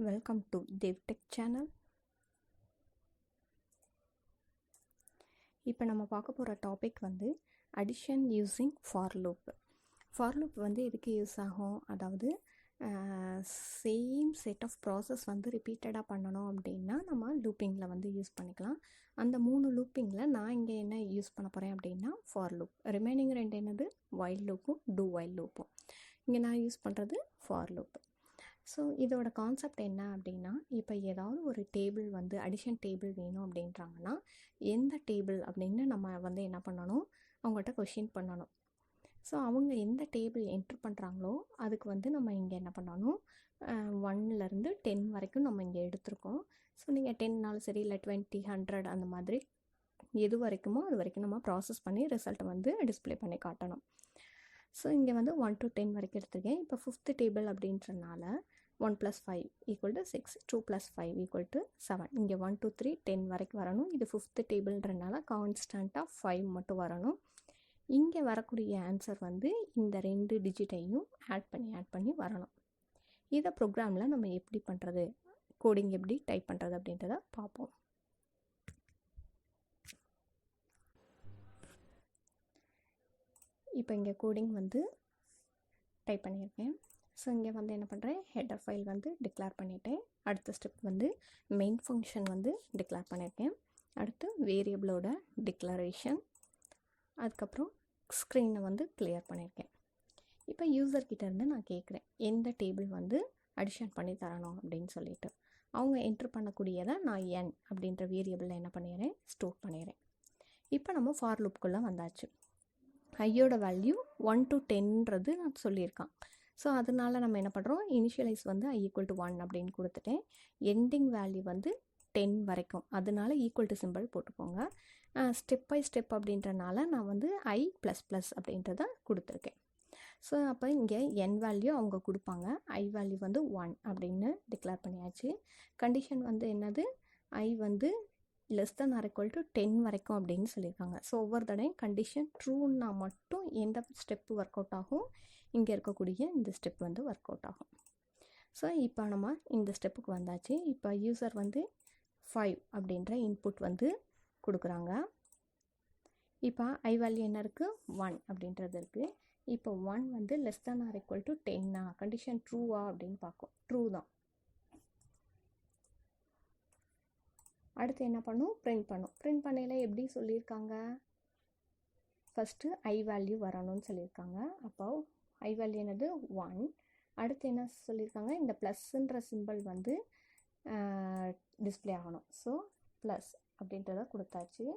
Welcome to devtech channel. இப்போ நம்ம பார்க்க போகிற டாபிக் வந்து addition using for loop. For loop வந்து எதுக்கு யூஸ் ஆகும், அதாவது சேம் செட் ஆஃப் ப்ராசஸ் வந்து ரிப்பீட்டடாக பண்ணணும் அப்படின்னா நம்ம லூப்பிங்கில் வந்து யூஸ் பண்ணிக்கலாம். அந்த 3 லூப்பிங்கில் நான் இங்கே என்ன யூஸ் பண்ண போகிறேன் அப்படின்னா ஃபார் லூப். ரிமைனிங் 2 என்னது வைல் லூப்பும் டூ வைல் லூப்பும். இங்கே நான் யூஸ் பண்ணுறது ஃபார் லூப். ஸோ இதோட கான்செப்ட் என்ன அப்படின்னா, இப்போ ஏதாவது ஒரு டேபிள் வந்து அடிஷன் டேபிள் வேணும் அப்படின்றாங்கன்னா எந்த டேபிள் அப்படின்னு நம்ம வந்து என்ன பண்ணணும், அவங்கள்ட்ட கொஷின் பண்ணணும். ஸோ அவங்க எந்த டேபிள் என்ட்ரு பண்ணுறாங்களோ அதுக்கு வந்து நம்ம இங்கே என்ன பண்ணணும், 1லேருந்து 10 வரைக்கும் நம்ம இங்கே எடுத்திருக்கோம். ஸோ நீங்கள் 10நாலும் சரி, இல்லை 20, 100 அந்த மாதிரி எது வரைக்குமோ அது வரைக்கும் நம்ம ப்ராசஸ் பண்ணி ரிசல்ட்டை வந்து டிஸ்பிளே பண்ணி காட்டணும். ஸோ இங்கே வந்து 1 to 10 வரைக்கும் எடுத்துருக்கேன். இப்போ 5th டேபிள் அப்படின்றனால 1 + 5 = 6, 2 + 5 = 7. இங்கே 1 2 3 10 வரைக்கும் வரணும். இது 5th டேபிள்ன்றனால கான்ஸ்டண்ட்டாக 5 மட்டும் வரணும். இங்கே வரக்கூடிய ஆன்சர் வந்து இந்த 2 டிஜிட்டையும் ஆட் பண்ணி வரணும். இதை ப்ரோக்ராமில் நம்ம எப்படி பண்ணுறது, கோடிங் எப்படி டைப் பண்ணுறது அப்படின்றத பார்ப்போம். இப்போ இங்கே கோடிங் வந்து டைப் பண்ணியிருக்கேன். ஸோ இங்கே வந்து என்ன பண்ணுறேன், ஹெடர் ஃபைல் வந்து டிக்ளேர் பண்ணிட்டேன். அடுத்த ஸ்டெப் வந்து மெயின் ஃபங்க்ஷன் வந்து டிக்ளேர் பண்ணியிருக்கேன். அடுத்து வேரியபிளோட டிக்ளரேஷன், அதுக்கப்புறம் ஸ்க்ரீனை வந்து கிளியர் பண்ணியிருக்கேன். இப்போ யூசர்கிட்டேருந்து நான் கேட்குறேன் எந்த டேபிள் வந்து அடிஷன் பண்ணி தரணும் அப்படின்னு சொல்லிட்டு. அவங்க என்ட்ரு பண்ணக்கூடியதை நான் n அப்படின்ற வேரியபிளில் என்ன பண்ணிடுறேன், ஸ்டோர் பண்ணிடுறேன். இப்போ நம்ம ஃபார் லூப்குள்ளே வந்தாச்சு. ஐயோட வேல்யூ 1 to 10ன்றது நான் சொல்லியிருக்கான். ஸோ அதனால் நம்ம என்ன பண்ணுறோம், இனிஷியலைஸ் வந்து i = 1 அப்படின்னு கொடுத்துட்டேன். எண்டிங் வேல்யூ வந்து 10 வரைக்கும், அதனால ஈக்குவல் டு சிம்பிள் போட்டுக்கோங்க. ஸ்டெப் பை ஸ்டெப் அப்படின்றனால நான் வந்து i++ அப்படின்றத கொடுத்துருக்கேன். ஸோ அப்போ இங்கே n வேல்யூ அவங்க கொடுப்பாங்க, i வேல்யூ வந்து 1 அப்படின்னு டிக்ளேர் பண்ணியாச்சு. கண்டிஷன் வந்து என்னது, i வந்து <= 10 வரைக்கும் அப்படின்னு சொல்லியிருக்காங்க. ஸோ ஒவ்வொரு தடையும் கண்டிஷன் ட்ரூன்னா மட்டும் எந்த ஸ்டெப்பு ஒர்க் அவுட் ஆகும், இங்கே இருக்கக்கூடிய இந்த ஸ்டெப் வந்து ஒர்க் அவுட் ஆகும். ஸோ இப்போ நம்ம இந்த ஸ்டெப்புக்கு வந்தாச்சு. இப்போ யூசர் வந்து 5 அப்படின்ற இன்புட் வந்து கொடுக்குறாங்க. இப்போ ஐ வேல்யூ என்ன இருக்குது, 1 அப்படின்றது இருக்குது. இப்போ 1 வந்து <= 10 கண்டிஷன் ட்ரூவா அப்படின்னு பார்க்கும். ட்ரூ தான். அடுத்து என்ன பண்ணும், பிரிண்ட் பண்ணும். பிரிண்ட் பண்ணையில் எப்படி சொல்லியிருக்காங்க, ஃபஸ்ட்டு ஐ வேல்யூ வரணும்னு சொல்லியிருக்காங்க. அப்போ ஐ வேல்யூ என்னது 1. அடுத்து என்ன சொல்லியிருக்காங்க, இந்த ப்ளஸ்ன்ற சிம்பிள் வந்து டிஸ்பிளே ஆகணும். ஸோ ப்ளஸ் அப்படின்றத கொடுத்தாச்சு.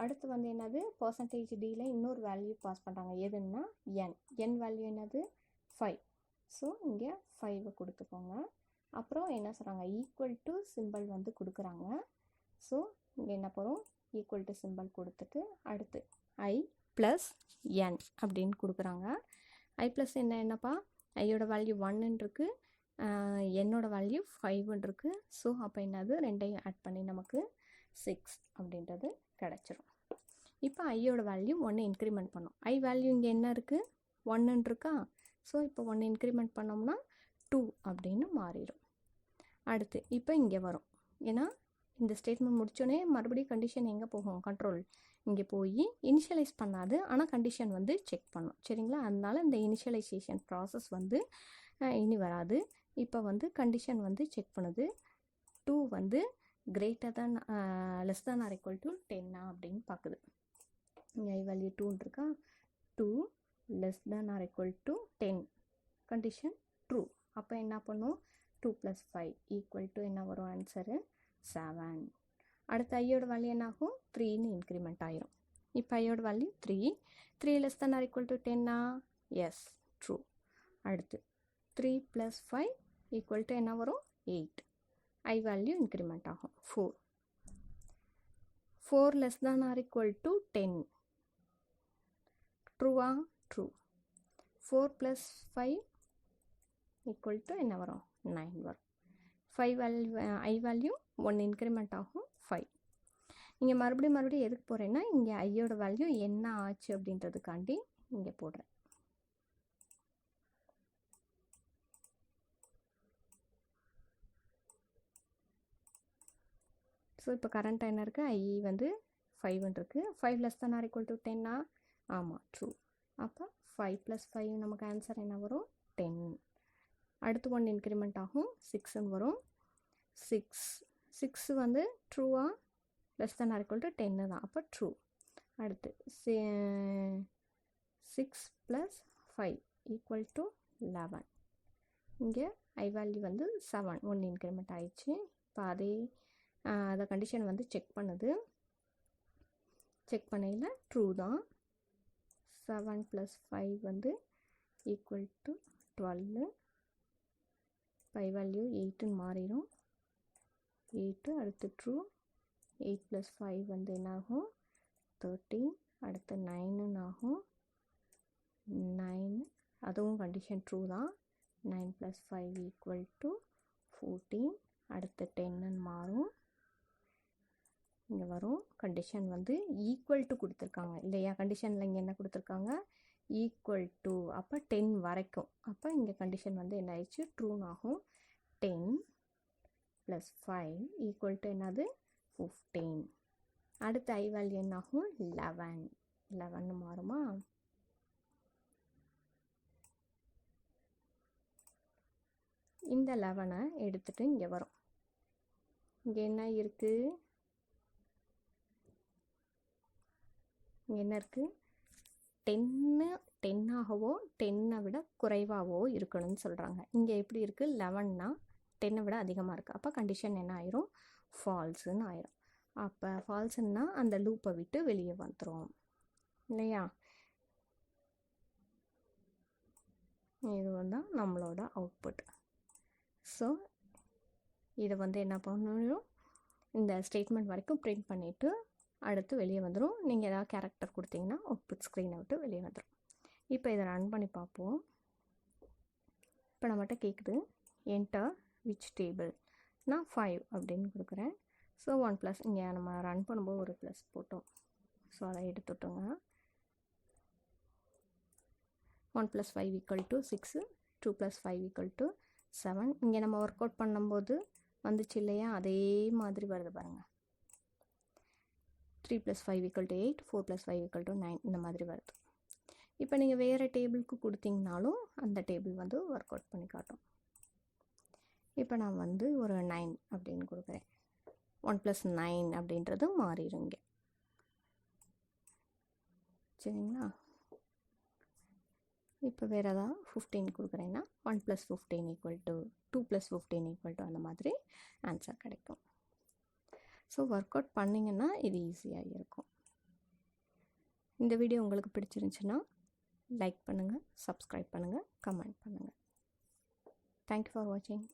அடுத்து வந்து என்னது, %d இன்னொரு வேல்யூ பாஸ் பண்ணுறாங்க. எதுன்னா n வேல்யூ என்னது 5. ஸோ இங்கே 5 கொடுத்துக்கோங்க. அப்புறம் என்ன சொல்கிறாங்க, ஈக்குவல் டு சிம்பிள் வந்து கொடுக்குறாங்க. ஸோ இங்கே என்ன போகிறோம், ஈக்குவல் டு சிம்பிள் கொடுத்துட்டு அடுத்து i + n அப்படின்னு கொடுக்குறாங்க. i + n என்னப்பா, ஐயோட வேல்யூ 1 இருக்குது, என்னோட வேல்யூ 5 இருக்குது. ஸோ அப்போ என்னது, ரெண்டையும் ஆட் பண்ணி நமக்கு 6 அப்படின்றது கிடச்சிரும். இப்போ ஐயோட வேல்யூ 1 இன்க்ரிமெண்ட் பண்ணோம். ஐ வேல்யூ இங்கே என்ன இருக்குது, 1 இருக்கா. ஸோ இப்போ 1 இன்க்ரிமெண்ட் பண்ணோம்னா 2 அப்படின்னு மாறிடும். அடுத்து இப்போ இங்கே வரும், ஏன்னா இந்த ஸ்டேட்மெண்ட் முடிச்சோடனே மறுபடியும் கண்டிஷன் எங்கே போகும், கண்ட்ரோல் இங்கே போய் இனிஷியலைஸ் பண்ணாது, ஆனால் கண்டிஷன் வந்து செக் பண்ணும். சரிங்களா, அதனால இந்த இனிஷியலைசேஷன் ப்ராசஸ் வந்து இனி வராது. இப்போ வந்து கண்டிஷன் வந்து செக் பண்ணுது, 2 வந்து <= 10 அப்படின்னு பார்க்குது. இங்கே ஐ வேல்யூ 2 இருக்கா, 2 <= 10 கண்டிஷன் ட்ரூ. அப்போ என்ன பண்ணும், 2 + 5 என்ன வரும் ஆன்சரு 7. அடுத்து ஐயோட வேல்யூ என்ன ஆகும், 3ன்னு இன்க்ரிமெண்ட் ஆயிரும். இப்போ ஐயோட வேல்யூ 3 <= 10 எஸ் ட்ரூ. அடுத்து 3 + 5 என்ன வரும் 8. ஐ வேல்யூ இன்க்ரிமெண்ட் ஆகும் 4. 4 <= 10 ட்ரூவா, ட்ரூ. 4 + 5 என்ன வரும் 9 வரும். 5 வேல்யூ ஐ வேல்யூ 1 இன்க்ரிமெண்ட் ஆகும் 5. இங்கே மறுபடியும் எதுக்கு போகிறேன்னா, இங்கே ஐயோட வேல்யூ என்ன ஆச்சு அப்படின்றதுக்காண்டி இங்கே போடுறேன். இப்போ கரண்ட்டாக என்ன இருக்குது, I வந்து 5 இருக்குது. 5 less than or equal to 10 ஆமாம், ட்ரூ. அப்போ 5 + 5 நமக்கு ஆன்சர் என்ன வரும், 10. அடுத்து 1 இன்க்ரிமெண்ட் ஆகும், 6ன்னு வரும். 6 வந்து ட்ரூவா, less than or equal to 10 தான், அப்போ ட்ரூ. அடுத்து 6 + 5 equal to 11. இங்கே I வேல்யூ வந்து 7, 1 இன்க்ரிமெண்ட் ஆயிடுச்சு. இப்போ அதை கண்டிஷன் வந்து செக் பண்ணுது. செக் பண்ணையில் ட்ரூ தான். 7 + 5 வந்து equal to 12. I வேல்யூ 8ன்னு மாறிடும். 8 அடுத்து ட்ரூ. 8 + 5 வந்து என்னாகும், 13. அடுத்து 9ன்னு ஆகும். 9 அதுவும் கண்டிஷன் ட்ரூ தான். 9 + 5 equal to 14. அடுத்து 10ன்னு மாறும். இங்கே வரும். கண்டிஷன் வந்து ஈக்குவல் டு கொடுத்துருக்காங்க இல்லையா, கண்டிஷனில் இங்கே என்ன கொடுத்துருக்காங்க, ஈக்குவல் டு. அப்போ 10 வரைக்கும். அப்போ இங்கே கண்டிஷன் வந்து என்ன ஆயிடுச்சு, ட்ரூன்னு ஆகும். 10 + 5 equal to என்னது, 15. அடுத்து I வேல்யூ என்ன ஆகும், 11. 11ன்னு மாறுமா. இந்த 11 எடுத்துகிட்டு இங்கே வரும். இங்கே என்ன இருக்குது, இங்கே என்ன இருக்குது, 10 ஆகவோ 10 விட குறைவாகவோ இருக்கணும்னு சொல்கிறாங்க. இங்கே எப்படி இருக்குது, 11னா 10 விட அதிகமாக இருக்குது. அப்போ கண்டிஷன் என்ன ஆயிரும், ஃபால்ஸுன்னு ஆயிரும். அப்போ ஃபால்ஸுன்னா அந்த லூப்பை விட்டு வெளியே வந்துடும் இல்லையா. இது வந்து நம்மளோட அவுட்புட். ஸோ இதை வந்து என்ன பண்ணணும், இந்த ஸ்டேட்மெண்ட் வரைக்கும் பிரிண்ட் பண்ணிவிட்டு அடுத்து வெளியே வந்துடும். நீங்கள் ஏதாவது கேரக்டர் கொடுத்தீங்கன்னா அவுட்புட் ஸ்க்ரீனை விட்டு வெளியே வந்துடும். இப்போ இதை ரன் பண்ணி பார்ப்போம். இப்போ நம்மகிட்ட கேட்குது, என்டர் விச் டேபிள். நான் 5 அப்படின்னு கொடுக்குறேன். ஸோ 1+, இங்கே நம்ம ரன் பண்ணும்போது ஒரு ப்ளஸ் போட்டோம், ஸோ அதை எடுத்துட்டோங்க. 1 + 5 equal to 6, 2 + 5 equal to 7. இங்கே நம்ம ஒர்க் அவுட் பண்ணும்போது வந்துச்சு இல்லையா, அதே மாதிரி வருது பாருங்கள். 3 + 5 equal to 8, 4 + 5 equal to 9, இந்த மாதிரி வருது. இப்போ நீங்கள் வேறு டேபிளுக்கு கொடுத்தீங்கனாலும் அந்த டேபிள் வந்து ஒர்க் அவுட் பண்ணி காட்டும். இப்போ நான் வந்து ஒரு 9 அப்படின்னு கொடுக்குறேன். 1 + 9 அப்படின்றது மாறிடுங்க. சரிங்களா. இப்போ வேறு ஏதாவது 15 கொடுக்குறேன்னா 1 + 15 equal to 2 + 15 equal to அந்த மாதிரி ஆன்சர் கிடைக்கும். ஸோ ஒர்க் அவுட் பண்ணிங்கன்னா இது ஈஸியாக இருக்கும். இந்த வீடியோ உங்களுக்கு பிடிச்சிருந்துச்சுன்னா லைக் பண்ணுங்கள், சப்ஸ்கிரைப் பண்ணுங்கள், கமெண்ட் பண்ணுங்கள். தேங்க்யூ ஃபார் வாட்சிங்.